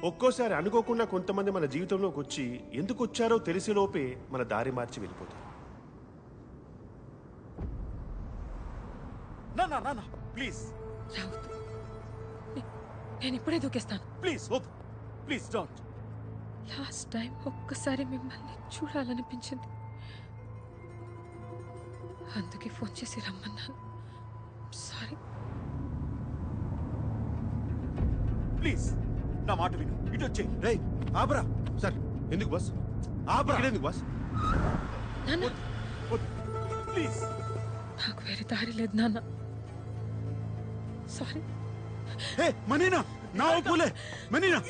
ఒక్కోసారి అనుకోకుండా కొంతమంది మన జీవితంలోకి వచ్చి ఎందుకు వచ్చారో తెలిసేలోపే మన దారి మార్చి వెళ్ళిపోతారు. నా ప్లీజ్ రావద్దు. నేను ఇప్పుడే దూకేస్తాను. ప్లీజ్ వద్దు, ప్లీజ్ డోంట్. లాస్ట్ టైం ఒక్కసారి మిమ్మల్ని చూడాలనిపించింది, అందుకే ఫోన్ చేసి రమ్మన్నాను. సారీ. ప్లీజ్ నా మాట విను, ఇటు వచ్చే. రేయ్ ఆపరా. సార్ ఎందుకు బస్ ఆపరా? ఎందుకు బస్? నాన్న, ప్లీజ్. నాకు వేరే దారి లేదు నాన్న. సారీ. హే మనీనా, నా పూలే మనీనా.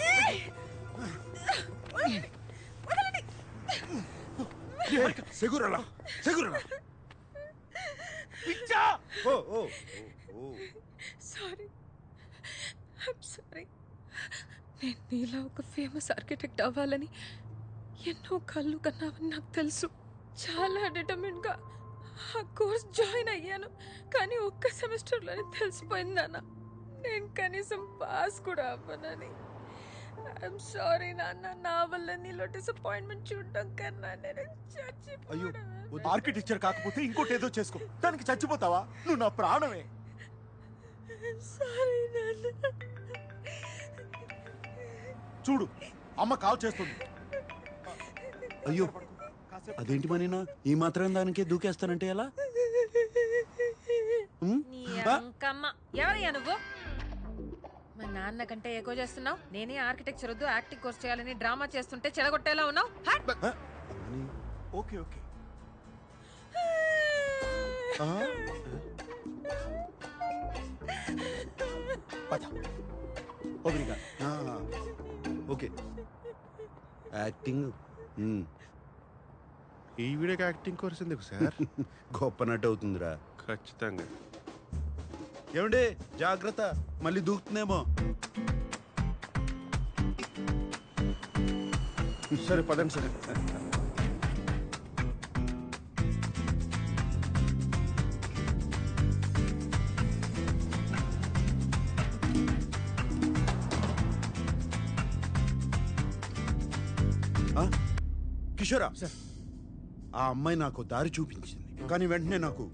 సెగురలా సెగురలా. పిచ్చా. ఓ ఓ ఓ. Sorry, I'm sorry. నేను నీలా ఒక ఫేమస్ ఆర్కిటెక్ట్ అవ్వాలని ఎన్నో కళ్ళు కన్నావని నాకు తెలుసు. చాలా డిటర్మిన్గా ఆ కోర్స్ జాయిన్ అయ్యాను, కానీ ఒక్క సెమిస్టర్లోనే తెలిసిపోయింది నాన్న, నేను కనీసం పాస్ కూడా అవ్వనని. ఐఎమ్ సారీ నాన్న, నా వల్ల నీలో డిసప్పాయింట్మెంట్ చూడటం కన్నా నేను అయ్యో, చచ్చిపోవడం. ఆర్కిటెక్చర్ కాకపోతే ఇంకోటి ఏదో చేసుకో, దానికి చచ్చిపోతావా? నువ్వు నా ప్రాణమే. సారీ నాన్న. చూడు, అమ్మ కాల్ చేస్తుంది. అయ్యో, అదేంటి మనీనా ఈ మాత్రం దానికే దూకేస్తానంటే ఎలా? నీ అంకమ్మ. ఎవరయ్యా నువ్వు? మా నాన్న కంటే ఎక్కువ చేస్తున్నావు. నేనే ఆర్కిటెక్చర్ వద్దు యాక్టింగ్ కోర్స్ చేయాలని డ్రామా చేస్తుంటే చెడగొట్టేలా ఉన్నావు. Okay okay. పద. ఓబ్రిగా. ఓకే, యాక్టింగ్ ఈ వీడియోకి యాక్టింగ్ కోర్స్ ఎందుకు సార్? గొప్ప నటు అవుతుందిరా. ఖచ్చితంగా. ఏమండి జాగ్రత్త, మళ్ళీ దూకుతుందేమో. సరే పదండి సరే. కిషోరా సార్, ఆ అమ్మాయి నాకు దారి చూపించింది, కానీ వెంటనే నాకు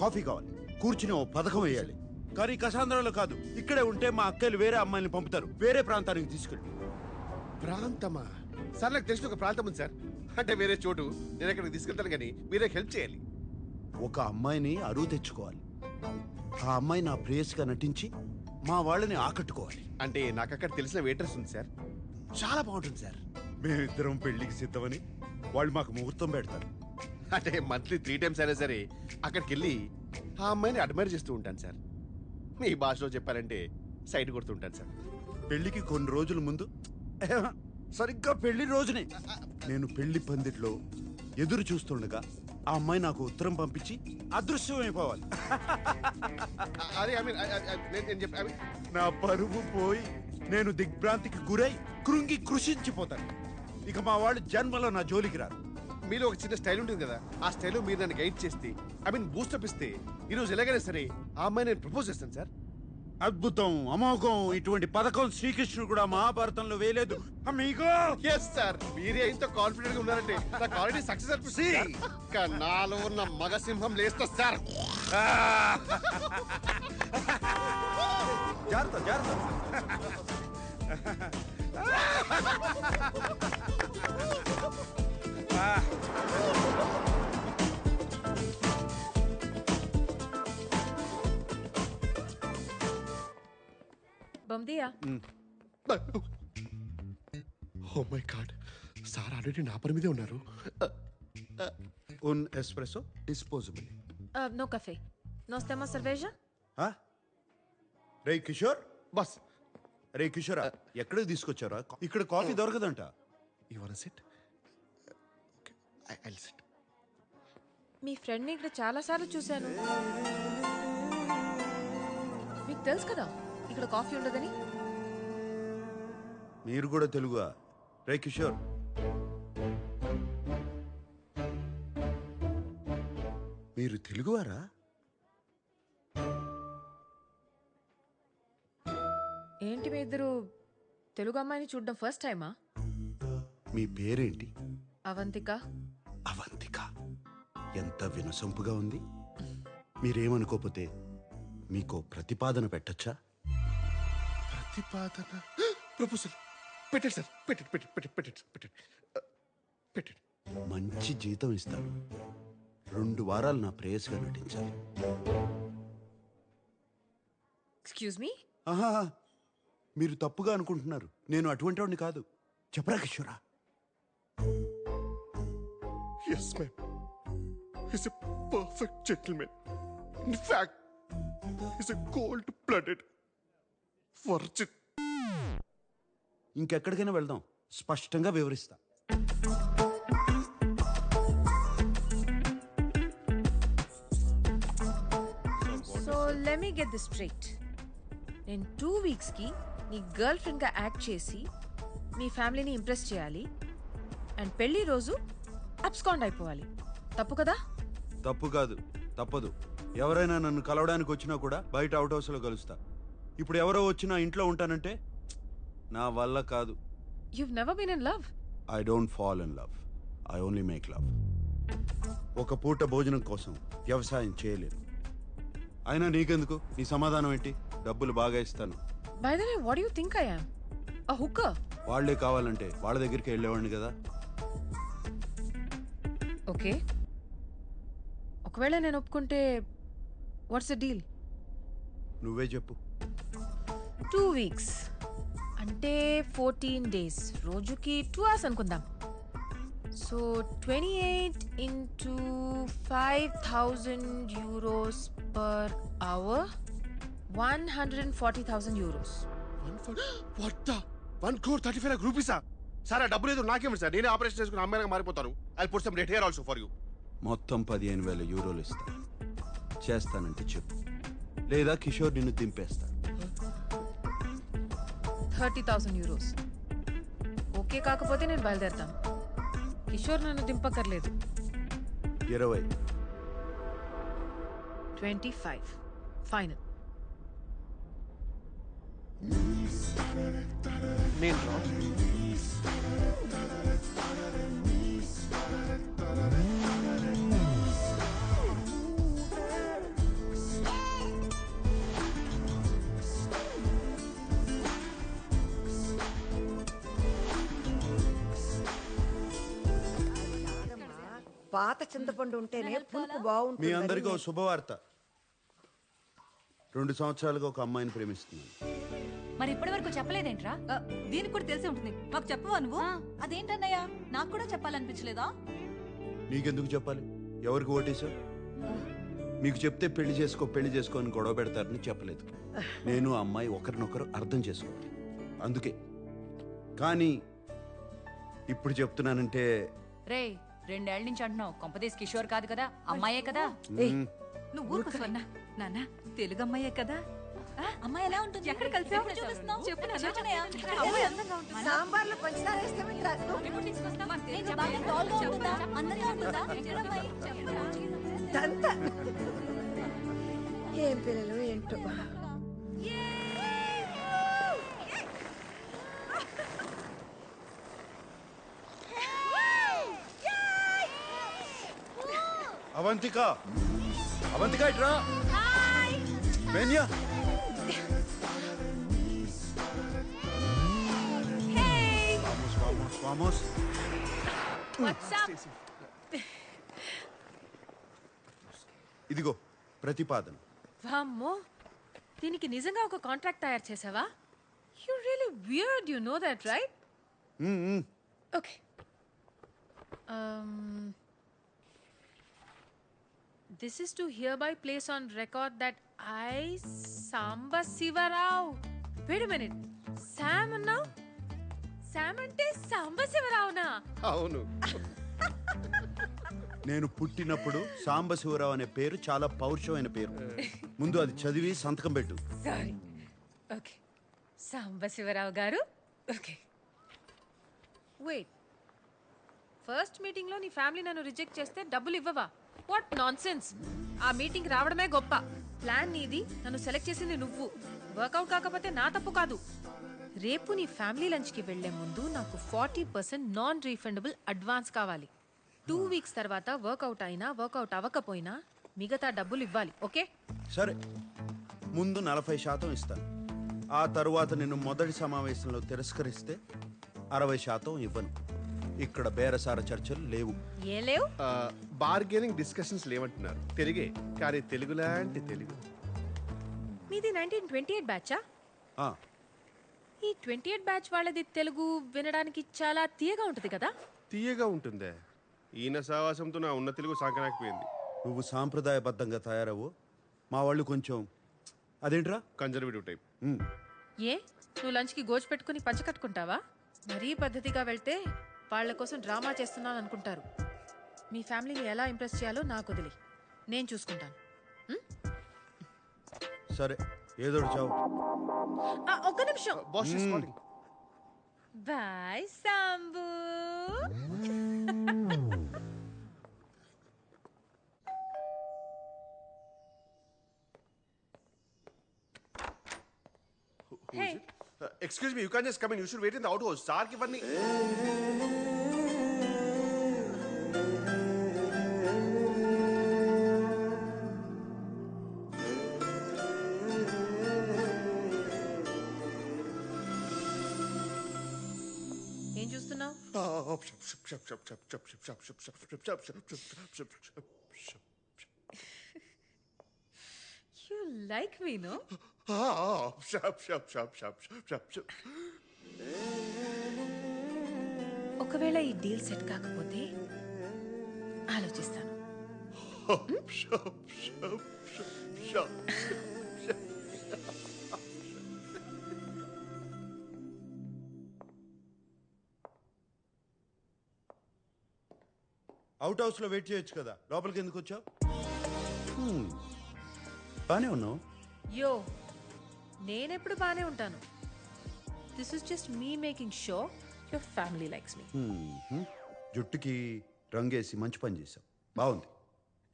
కాఫీ కావాలి, కూర్చుని ఓ పథకం వేయాలి. కానీ కసాంధ్రాలో కాదు, ఇక్కడే ఉంటే మా అక్కలు వేరే అమ్మాయిని పంపుతారు, వేరే ప్రాంతానికి తీసుకెళ్ళి. ప్రాంతమా? సార్ నాకు తెలిసిన ఒక ప్రాంతం ఉంది సార్, అంటే వేరే చోటు. నేను అక్కడికి తీసుకెళ్తాను, కానీ మీరే హెల్ప్ చేయాలి. ఒక అమ్మాయిని అరువు తెచ్చుకోవాలి, ఆ అమ్మాయి నా ప్రేయస్గా నటించి మా వాళ్ళని ఆకట్టుకోవాలి. అంటే నాకు అక్కడ తెలిసిన వెయిటర్స్ ఉంది సార్, చాలా బాగుంటుంది సార్. మేమిద్దరం పెళ్లికి సిద్ధమని వాళ్ళు మాకు ముహూర్తం పెడతారు. అంటే మంత్లీ 3 times అయినా సరే అక్కడికి వెళ్ళి ఆ అమ్మాయిని అడ్మైర్ చేస్తూ ఉంటాను సార్. మీ భాషలో చెప్పాలంటే సైడ్ కొడుతుంటాను సార్. పెళ్లికి కొన్ని రోజుల ముందు, సరిగ్గా పెళ్లి రోజునే నేను పెళ్లి పందిట్లో ఎదురు చూస్తుండగా ఆ అమ్మాయి నాకు ఉత్తరం పంపించి అదృశ్యమైపోవాలి. అదే ఐ మీన్ నేను చెప్పి నా పరువు పోయి నేను దిగ్భ్రాంతికి గురై కృంగి కృషించిపోతాను. ఇక మా వాళ్ళు జన్మలో నా జోలికి రారు. మీలో ఒక చిన్న స్టైల్ ఉంటుంది కదా, ఆ స్టైల్ మీరు నన్ను గైడ్ చేస్తే, ఐ మీన్ బూస్టప్ ఇస్తే, ఈరోజు ఎలాగైనా సరే ఆ అమ్మాయి నేను ప్రపోజ్ చేస్తాను సార్. అద్భుతం, అమోఘం. ఇటువంటి పథకం శ్రీకృష్ణుడు కూడా మహాభారతంలో వేయలేదు. అమ్మీగో. ఎస్ సార్, మీరే ఇంత కాన్ఫిడెంట్ గా ఉన్నారంటే నాకు ఆల్రెడీ సక్సెస్ అనిపిస్తుంది. ఇంకా నాలో ఉన్న మగసింహం లేస్తా సార్. జాగ్రత్త జాగ్రత్త. బొమ్దియా. Oh my god, sir already నా పని మీదే ఉన్నారు. ఉన్ ఎస్ప్రెసో డిస్పోజబుల్. నో కఫే, నో స్టెమా సర్వేజా. రే కిషోర్. బస్. రే కిషోరా, ఎక్కడికి తీసుకొచ్చారా? ఇక్కడ కాఫీ దొరకదంట. You want sit? Okay, I sit. మీ ఫ్రెండ్ని ఇక్కడ చాలాసార్లు చూశాను. మీకు తెలుసు కదా ఇక్కడ కాఫీ ఉండదని. మీరు కూడా తెలుగుగా? రే కిషోర్, మీరు తెలుగువారా? ఏంటి మీ ఇద్దరు తెలుగు అమ్మాయిని చూడడం ఫస్ట్ టైమా? మీ పేరేంటి? అవంతిక. అవంతిక. ఎంత వినసొంపుగా ఉంది. మీరేమనుకోపోతే మీకో ప్రతిపాదన పెట్టచ్చా? ప్రతిపాదన ప్రపోజల్ పెట్టండి సార్. పెట్టండి. మంచి జీతం ఇస్తాను. 2 వారాలు నా ప్రేయస్గా నటించాలి. Excuse me. ఆహా, మీరు తప్పుగా అనుకుంటున్నారు. నేను అటువంటి వాడిని కాదు. చెప్పరా కిషోరా? Yes, ma'am. He's a perfect gentleman. In fact, he's a cold-blooded virgin. ఇంకెక్కడికైనా వెళ్దాం, స్పష్టంగా వివరిస్తా. So let me get this straight. నేను 2 వీక్స్కి నీ గర్ల్ ఫ్రెండ్గా యాక్ట్ చేసి మీ ఫ్యామిలీని ఇంప్రెస్ చేయాలి అండ్ పెళ్లి రోజు అబ్స్కాండ్ అయిపోవాలి. తప్పు కదా? తప్పు కాదు, తప్పదు. ఎవరైనా నన్ను కలవడానికి వచ్చినా కూడా బయట అవుట్ హౌస్లో కలుస్తా. ఇప్పుడు ఎవరో వచ్చినా ఇంట్లో ఉంటానంటే నా వల్ల కాదు. You've never been in love? I don't fall in love, I only make love. ఒక పూట భోజనం కోసం వ్యవసాయం చేయలేను. అయినా నీకెందుకు? నీ సమాధానం ఏంటి? డబ్బులు బాగా ఇస్తాను. By the way, what do you think I am? A hooker? వాళ్లే కావాలంటే వాళ్ళ దగ్గరికి వెళ్ళేవాడిని కదా. ఓకే, ఒకవేళ నేను ఒప్పుకుంటే వాట్స్ ద డీల్? నువ్వే చెప్పు. 2 వీక్స్ అంటే 14 days, రోజుకి 2 hours అనుకుందాం. So 28 into 5,000 euros per hour, 140,000 euros. What the? 1,35 lakh rupees? Sir ఆ డబ్బులు ఏదో నాకేమి సార్, నేనే ఆపరేషన్ చేసుకుని అమ్మాయిగా మారిపోతాను. I put some rate here also for you. మొత్తం 15,000 యూరోలు ఇస్తా. చేస్తానంటే చెప్పు, లేదా కిషోర్ నిన్ను దింపేస్తా. 30,000 euros. ఓకే కాకపోతే నేను బయలుదేరుతాను. కిషోర్ నన్ను దింపక్కర్లేదు. 20. 25 ఫైనల్. నేను పాత చింతపండు ఉంటేనే పులుపు మీ బాగుంటుంది. అందరికీ ఓ శుభవార్త. 2 సంవత్సరాలుగా ఒక అమ్మాయిని ప్రేమిస్తున్నాను. మరి ఇప్పటి వరకు చెప్పలేదేంట్రా? దీనికి కూడా తెలిసే ఉంటుంది. మాకు చెప్పవా నువ్వు? అదేంటన్నయ్య, నాకు కూడా చెప్పాలనిపించలేదా? నీకెందుకు చెప్పాలి? ఎవరికి ఓటేశావు? మీకు చెప్తే పెళ్లి చేసుకో అని గొడవ పెడతారని చెప్పలేదు. నేను ఆ అమ్మాయి ఒకరినొకరు అర్థం చేసుకోవాలి, అందుకే. కానీ ఇప్పుడు చెప్తున్నానంటే రే, 2 ఏళ్ల నుంచి అంటున్నావు. కొంపదీస్ కిషోర్ కాదు కదా, అమ్మాయే కదా? నువ్వు ఊరుకో స్వర్ణ. నాన్న తెలుగు అమ్మాయే కదా. అమ్మాయి ఎలా ఉంటుంది? ఎక్కడ కలిసావు? చూపిస్తున్నావు? చెప్పు నాన్న. చెప్పనయ్య. అమ్మాయి అందంగా ఉంటుంది. సాంబార్లో పంచదార వేస్తామని రాదు. ఎప్పుడు తీసుకొస్తావు? మాకు తెలియదు. ఏంటి, బాగా టాల్గా ఉంటుందా? అందంగా ఉంటుందా? ఎక్కడ అమ్మాయి? దంత ఏం పిల్లలు ఏంటో. అవంతిక, అవంతిక ఇట్రా. బెన్యా, vamos, vamos. ఇదిగో ప్రతిపాదన. వామ్మో, దీనికి నిజంగా ఒక కాంట్రాక్ట్ తయారు చేసావా? You really weird, you know that right? Okay. This is to hereby place on record that I, Samba Sivarao. Wait a minute. Sam now? Sam ante Samba Sivarao na? అవును. నేను పుట్టినప్పుడు సాంబశివరావు అనే పేరు చాలా పౌరుషమైన పేరు. ముందు అది చదివి సంతకం పెట్టు. Sorry. Okay. Samba Sivarao garu. Okay. Wait. First meeting లో నీ ఫ్యామిలీ నన్ను రిజెక్ట్ చేస్తే డబ్బులు ఇవ్వవా? What nonsense. ఆ మీటింగ్ రావడమే గొప్ప. ప్లాన్ నీది, నన్ను సెలెక్ట్ చేసింది నువ్వు. వర్కౌట్ కాకపోతే నా తప్పు కాదు. రేపు నీ ఫ్యామిలీ లంచ్కి వెళ్లే ముందు నాకు 40% నాన్ రీఫండబుల్ అడ్వాన్స్ కావాలి. 2 వీక్స్ తర్వాత వర్కౌట్ అయినా వర్కౌట్ అవ్వకపోయినా మిగతా డబ్బులు ఇవ్వాలి. ఓకే? సరే, ముందు 40% ఇస్తాను. ఆ తరువాత నిన్ను మొదటి సమావేశంలో తిరస్కరిస్తే 60% ఇవ్వను. ఇక్కడ బేరసార చర్చలు లేవు. ఏ లేవు? బార్గెనింగ్ డిస్కషన్స్ లేవంటున్నారు. తెలుగే, కానీ తెలుగు లాంటి తెలుగు. మీది 1928 బ్యాచా? ఆ, ఈ 28 బ్యాచ్ వాళ్ళది తెలుగు వినడానికి చాలా తీయగా ఉంటుంది కదా? తీయగా ఉంటుందే. ఈయన సావాసంతో నా ఉన్న తెలుగు సాగనాకపోయింది. నువ్వు సాంప్రదాయబద్ధంగా తయారవు, మా వాళ్ళు కొంచెం అదేంట్రా కన్జర్వేటివ్ టైప్. ఉమ్, ఏ నువ్వు లంచ్కి గోజు పెట్టుకుని పంచ కట్టుకుంటావా? మరీ పద్ధతిగా వెళ్తే వాళ్ళ కోసం డ్రామా చేస్తున్నాను అనుకుంటారు. మీ ఫ్యామిలీని ఎలా ఇంప్రెస్ చేయాలో నాకు వదిలి, నేను చూసుకుంటాను. సరే, ఏదోటి చావు. ఒక్క నిమిషం. Boss is calling. Bye Sambu. Hey. Excuse me, you can't just come in. You should wait in the outhouse. Sir ki vanni. ఏం చూస్తున్నావు? You like me no? ఒకవేళ ఈ డీల్ సెట్ కాకపోతే ఆలోచిస్తాను. అవుట్ హౌస్ లో వెయిట్ చేయొచ్చు కదా, లోపలికి ఎందుకు వచ్చావు? బానే ఉన్నావు. యో, నేనెప్పుడు బానే ఉంటాను. This is just me making show your family likes me. జుట్టుకి రంగేసి మంచి పని చేసావు, బాగుంది.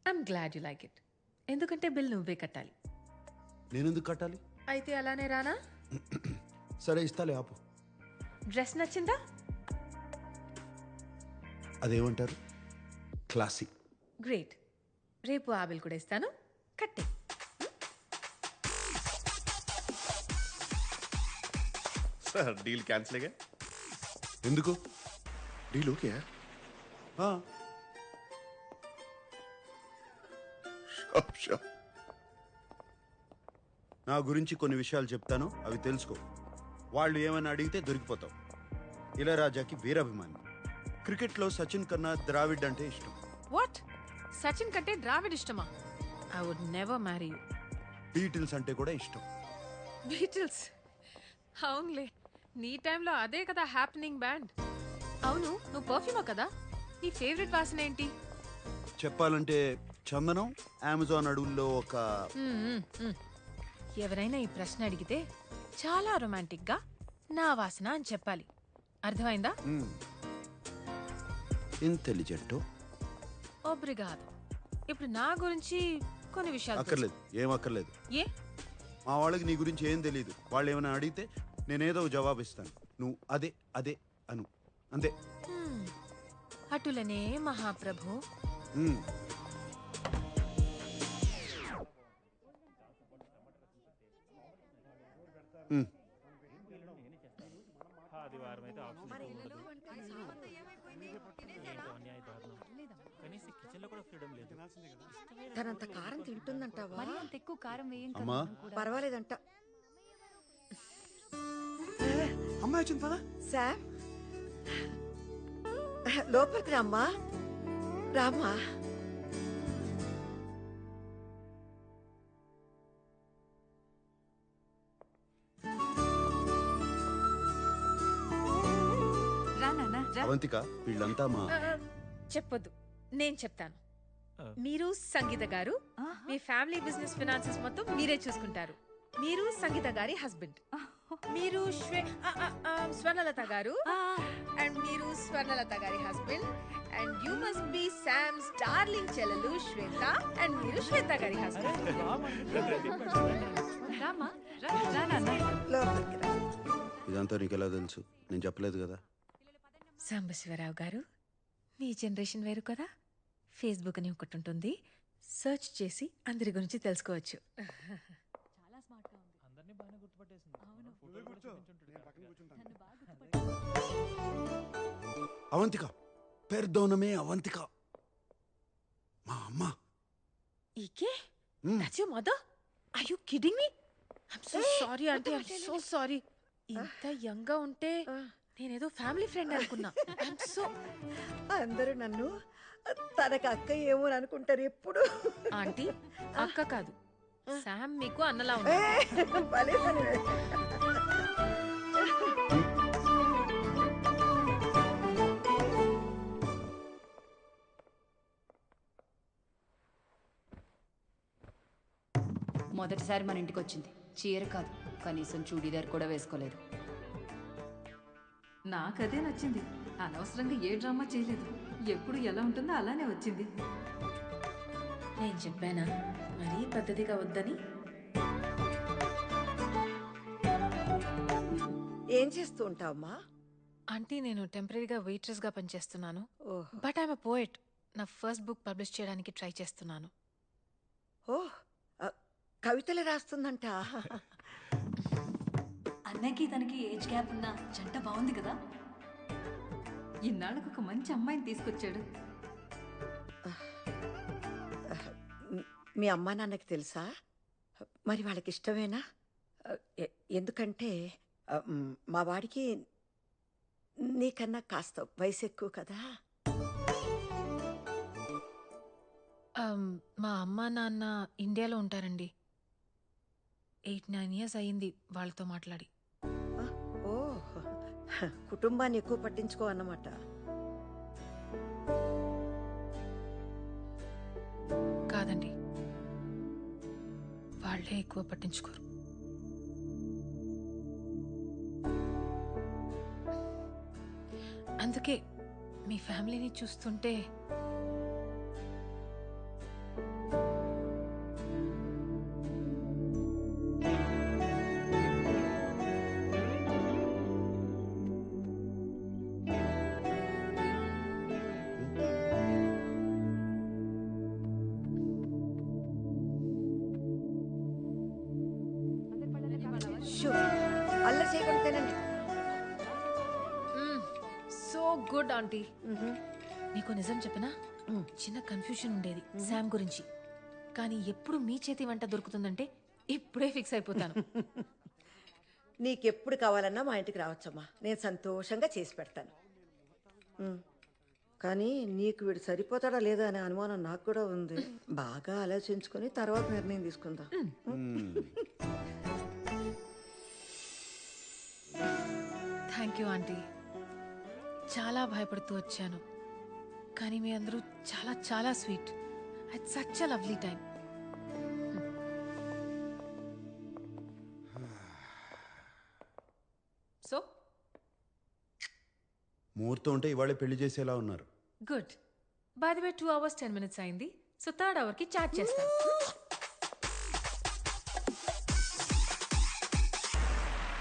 I'm glad you like it. ఎందుకంటే బిల్ నువ్వే కట్టాలి. నేనెందుకు కట్టాలి? అయితే అలానే రానా? సరే, ఇస్తాలే, ఆపు. డ్రెస్ నచ్చిందా? అదేమంటారు, క్లాసిక్. గ్రేట్. రేపు ఆ బిల్ కూడా ఇస్తాను, కట్టే. Sir deal cancel. ఎందుకు? Deal okay. ఆ, నా గురించి కొన్ని విషయాలు చెప్తాను, అవి తెలుసుకో. వాళ్ళు ఏమైనా అడిగితే దొరికిపోతావు. ఇళయరాజాకి వీరాభిమాని. క్రికెట్లో సచిన్ కన్నా ద్రావిడ్ అంటే ఇష్టం. వాట్? సచిన్ కంటే ద్రావిడ్ ఇష్టమా? I would never marry you. Beatles అంటే కూడా ఇష్టం. బీటిల్స్? అవునులే, నీ టైంలో అదే కదా హ్యాపెనింగ్ బ్యాండ్. అవును, నువ్వు పర్ఫ్యూమో కదా? నీ ఫేవరెట్ వాసన ఏంటి? చెప్పాలంటే చందనం, అమెజాన్ అడవుల్లో ఒక ఎవరైనా ఈ ప్రశ్న అడిగితే చాలా రొమాంటిక్ గా నా వాసన అని చెప్పాలి. అర్థమైందా? ఇంటెలిజెంట్. ఒబ్రిగాదు. ఇప్పుడు నా గురించి కొన్ని విషయాలు అక్కర్లేదు, ఏం అక్కర్లేదు. ఏ? మా వాళ్ళకి నీ గురించి ఏం తెలియదు. వాళ్ళు ఏమైనా అడిగితే నేనేదో జవాబు ఇస్తాను, నువ్వు అదే అదే అను, అంతే. అటులనే మహాప్రభు. తనంత కారం తింటుందంటావా? మరి అంత ఎక్కువ కారం వేయం కదా. అమ్మా, పర్వాలేదంట. అమ్మాయి వచ్చింది పదా. శామ్, లోపలికి రామ్మా. రామ్మా. రా నాన్న, రా. అవంతిక, వీళ్ళంతా మా చెప్పొద్దు, నేను చెప్తాను. మీరు సంగీత గారు, మీ ఫ్యామిలీ బిజినెస్ ఫినాన్సెస్ మొత్తం మీరే చూసుకుంటారు. మీరు సంగీత గారి హస్బెండ్. మీరు స్వర్ణలత గారు, అండ్ మీరు స్వర్ణలత గారి husband. And you must be Sam's darling చెల్లెలు శ్వేత, అండ్ మీరు శ్వేత గారి హస్బెండ్. రామా, రా నాన్న. లోపలికి రా. ఇదంతా సంగతో నీకు ఎలా తెలుసు? నేను చెప్పలేదు కదా. సాంబశివరావు గారు, మీ జనరేషన్ వేరు కదా. ఫేస్బుక్ అని ఒకటి ఉంటుంది, సెర్చ్ చేసి అందరి గురించి తెలుసుకోవచ్చు. అవంతిక, పెర్దోనమే అవంతిక, మా అమ్మ. ఈకే that's your mother? Are you kidding me? I'm so sorry aunty, I'm so sorry. ఇంత యంగ్ గా ఉంటే నేనేదో ఫ్యామిలీ ఫ్రెండ్ అనుకున్నా. I'm so. అందరూ నన్ను తనకు అక్క ఏమో అని అనుకుంటారు ఎప్పుడు. ఆంటీ అక్క కాదు, శామ్ మీకు అన్నలా ఉంది. భలే తనవే. మొదటిసారి మన ఇంటికి వచ్చింది. చీర కాదు, కనీసం చూడీదార్ కూడా వేసుకోలేదు. నాకదే నచ్చింది. అనవసరంగా ఏ డ్రామా చేయలేదు. ఎప్పుడు ఎలా ఉంటుందో అలానే వచ్చింది. నేను చెప్పానా మరీ పద్ధతిగా వద్దని? ఏం చేస్తూ ఉంటావమ్మా? ఆంటీ నేను టెంపరీగా వెయిట్రెస్ గా పనిచేస్తున్నాను. ఓహ్ బట్ ఐఎమ్ అ పోయెట్. నా ఫస్ట్ బుక్ పబ్లిష్ చేయడానికి ట్రై చేస్తున్నాను. ఓహ్ కవితలు రాస్తుందంట. అన్నకి తనకి ఏజ్ గ్యాప్ ఉన్న జంట బాగుంది కదా. ఇన్నాళ్ళకు ఒక మంచి అమ్మాయిని తీసుకొచ్చాడు. మీ అమ్మా నాన్నకి తెలుసా? మరి వాళ్ళకి ఇష్టమేనా? ఎందుకంటే మా వాడికి నీకన్నా కాస్త వయసు ఎక్కువ కదా. మా అమ్మ నాన్న ఇండియాలో ఉంటారండి. 8-9 years అయ్యింది వాళ్ళతో మాట్లాడి. ఓ కుటుంబాన్ని ఎక్కువ పట్టించుకో అన్నమాట. కాదండి, వాళ్ళే ఎక్కువ పట్టించుకోరు. అందుకే మీ ఫ్యామిలీని చూస్తుంటే అల్లరి చేయకుండా తినండి. So good aunty. నీకు నిజం చెప్పనా, చిన్న కన్ఫ్యూషన్ ఉండేది శామ్ గురించి. కానీ ఎప్పుడు మీ చేతి వంట దొరుకుతుందంటే ఇప్పుడే ఫిక్స్ అయిపోతాను. నీకెప్పుడు కావాలన్నా మా ఇంటికి రావచ్చమ్మా, నేను సంతోషంగా చేసి పెడతాను. కానీ నీకు వీడు సరిపోతాడా లేదా అనే అనుమానం నాకు కూడా ఉంది. బాగా ఆలోచించుకొని తర్వాత నిర్ణయం తీసుకుందాం. Thank you aunty. చాలా భయపడుతూ వచ్చాను, కానీ మీ అందరూ చాలా చాలా sweet. It's such a lovely time. So ముహూర్తం ఉంటే ఇవాళే పెళ్లి చేసేలా ఉన్నారు. Good. By the way 2 hours 10 minutes అయింది. సో 3rd hourకి చాట్ చేస్తాను.